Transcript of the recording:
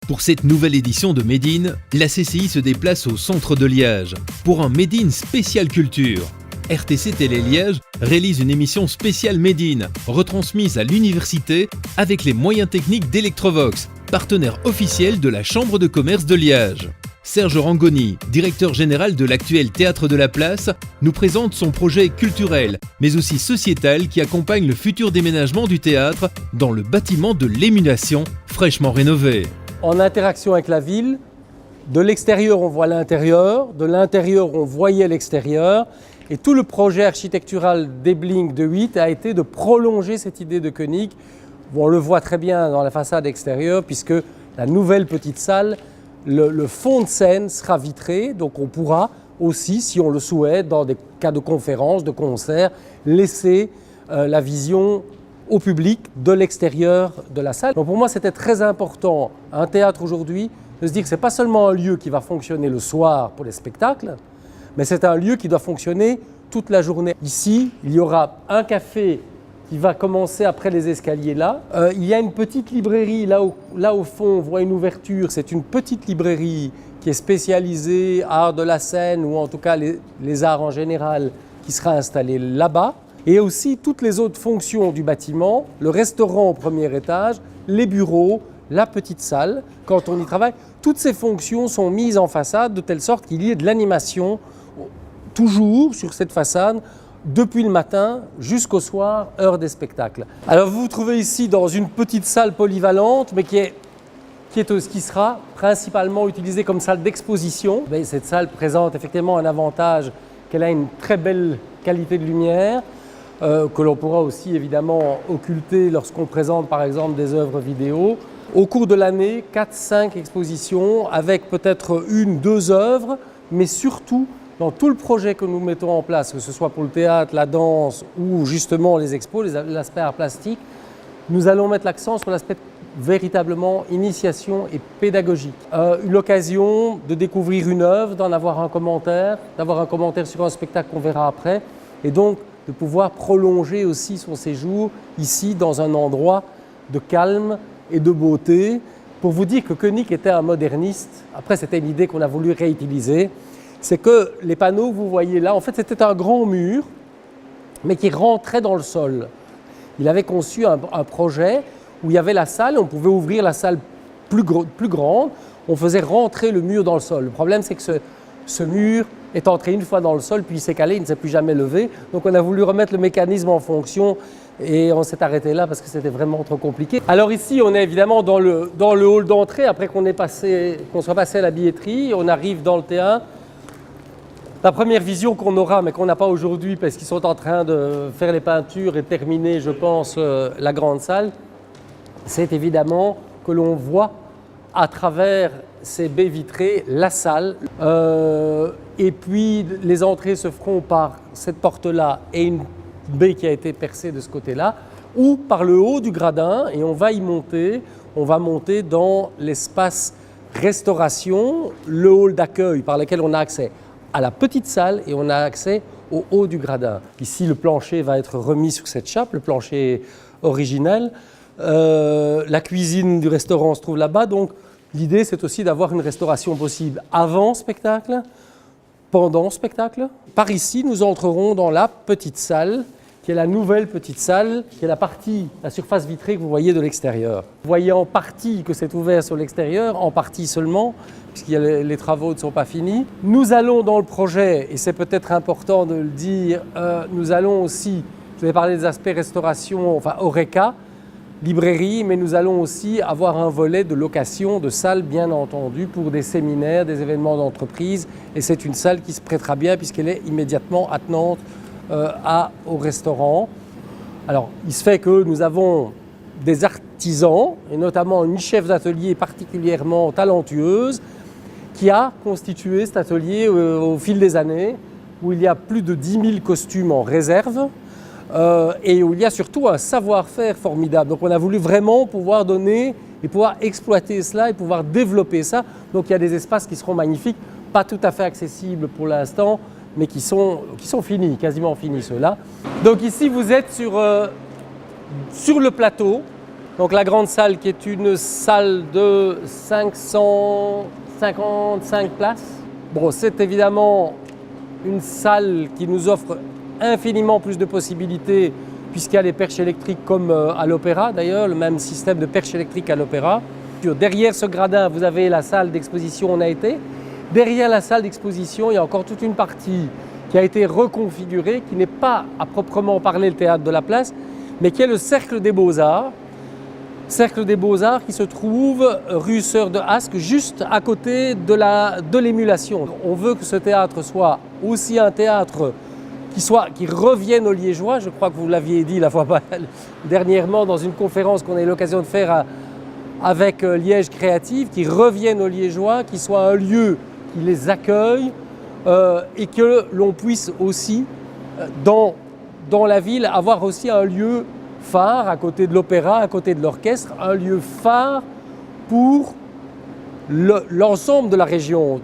Pour cette nouvelle édition de Made in, la CCI se déplace au centre de Liège pour un Made in spécial culture. RTC Télé Liège réalise une émission spéciale Made in, retransmise à l'université avec les moyens techniques d'Electrovox, partenaire officiel de la Chambre de commerce de Liège. Serge Rangoni, directeur général de l'actuel Théâtre de la Place, nous présente son projet culturel, mais aussi sociétal qui accompagne le futur déménagement du théâtre dans le bâtiment de l'émulation fraîchement rénové. En interaction avec la ville, de l'extérieur on voit l'intérieur, de l'intérieur on voyait l'extérieur, et tout le projet architectural d'Ebling de 8 a été de prolonger cette idée de Koenig. On le voit très bien dans la façade extérieure puisque la nouvelle petite salle, le fond de scène sera vitré, donc on pourra aussi, si on le souhaite, dans des cas de conférences, de concerts, laisser la vision au public de l'extérieur de la salle. Donc pour moi, c'était très important, un théâtre aujourd'hui, de se dire que ce n'est pas seulement un lieu qui va fonctionner le soir pour les spectacles, mais c'est un lieu qui doit fonctionner toute la journée. Ici, il y aura un café qui va commencer après les escaliers là. Il y a une petite librairie, là au fond, on voit une ouverture. C'est une petite librairie qui est spécialisée art de la scène, ou en tout cas les arts en général, qui sera installée là-bas. Et aussi toutes les autres fonctions du bâtiment, le restaurant au premier étage, les bureaux, la petite salle, quand on y travaille. Toutes ces fonctions sont mises en façade de telle sorte qu'il y ait de l'animation toujours sur cette façade, depuis le matin jusqu'au soir, heure des spectacles. Alors vous vous trouvez ici dans une petite salle polyvalente, mais qui sera principalement utilisée comme salle d'exposition. Cette salle présente effectivement un avantage qu'elle a une très belle qualité de lumière, que l'on pourra aussi évidemment occulter lorsqu'on présente par exemple des œuvres vidéo. Au cours de l'année, 4-5 expositions avec peut-être 1-2 œuvres, mais surtout dans tout le projet que nous mettons en place, que ce soit pour le théâtre, la danse ou justement les expos, l'aspect art plastique, nous allons mettre l'accent sur l'aspect véritablement initiation et pédagogique. Une occasion de découvrir une œuvre, d'en avoir un commentaire, d'avoir un commentaire sur un spectacle qu'on verra après, et donc de pouvoir prolonger aussi son séjour ici dans un endroit de calme et de beauté. Pour vous dire que Koenig était un moderniste, après c'était une idée qu'on a voulu réutiliser, c'est que les panneaux que vous voyez là, en fait c'était un grand mur, mais qui rentrait dans le sol. Il avait conçu un projet où il y avait la salle, on pouvait ouvrir la salle plus grande, on faisait rentrer le mur dans le sol. Le problème c'est que ce mur est entré une fois dans le sol, puis il s'est calé, il ne s'est plus jamais levé. Donc on a voulu remettre le mécanisme en fonction et on s'est arrêté là parce que c'était vraiment trop compliqué. Alors ici on est évidemment dans le hall d'entrée, après qu'on soit passé à la billetterie, on arrive dans le T1. La première vision qu'on aura, mais qu'on n'a pas aujourd'hui parce qu'ils sont en train de faire les peintures et terminer, je pense, la grande salle, c'est évidemment que l'on voit à travers ces baies vitrées la salle. Et puis les entrées se feront par cette porte-là et une baie qui a été percée de ce côté-là, ou par le haut du gradin, et on va y monter. On va monter dans l'espace restauration, le hall d'accueil par lequel on a accès à la petite salle et on a accès au haut du gradin. Ici, le plancher va être remis sur cette chape, le plancher originel. La cuisine du restaurant se trouve là-bas, donc l'idée c'est aussi d'avoir une restauration possible avant spectacle, pendant spectacle. Par ici, nous entrerons dans la petite salle, qui est la nouvelle petite salle, qui est la surface vitrée que vous voyez de l'extérieur. Vous voyez en partie que c'est ouvert sur l'extérieur, en partie seulement, puisque les travaux ne sont pas finis. Nous allons dans le projet, et c'est peut-être important de le dire, nous allons aussi, je vous ai parlé des aspects restauration, enfin Horeca, librairie, mais nous allons aussi avoir un volet de location de salles, bien entendu, pour des séminaires, des événements d'entreprise, et c'est une salle qui se prêtera bien puisqu'elle est immédiatement attenante au restaurant. Alors, il se fait que nous avons des artisans, et notamment une chef d'atelier particulièrement talentueuse, qui a constitué cet atelier au fil des années, où il y a plus de 10 000 costumes en réserve, et où il y a surtout un savoir-faire formidable. Donc on a voulu vraiment pouvoir donner et pouvoir exploiter cela et pouvoir développer ça. Donc il y a des espaces qui seront magnifiques, pas tout à fait accessibles pour l'instant, mais qui sont finis, quasiment finis ceux-là. Donc ici vous êtes sur le plateau Donc la grande salle qui est une salle de 555 places. Bon, c'est évidemment une salle qui nous offre infiniment plus de possibilités puisqu'il y a les perches électriques comme à l'Opéra d'ailleurs, le même système de perches électriques à l'Opéra. Derrière ce gradin, vous avez la salle d'exposition où on a été. Derrière la salle d'exposition, il y a encore toute une partie qui a été reconfigurée, qui n'est pas à proprement parler le théâtre de la place, mais qui est le Cercle des Beaux-Arts. Cercle des Beaux-Arts qui se trouve rue Sœur de Hasque, juste à côté de l'émulation. On veut que ce théâtre soit aussi un théâtre qui revienne aux Liégeois. Je crois que vous l'aviez dit la fois dernièrement dans une conférence qu'on a eu l'occasion de faire avec Liège Créative, qui revienne aux Liégeois, qui soit un lieu qui les accueille et que l'on puisse aussi, dans la ville, avoir aussi un lieu phare à côté de l'opéra, à côté de l'orchestre, un lieu phare pour l'ensemble de la région.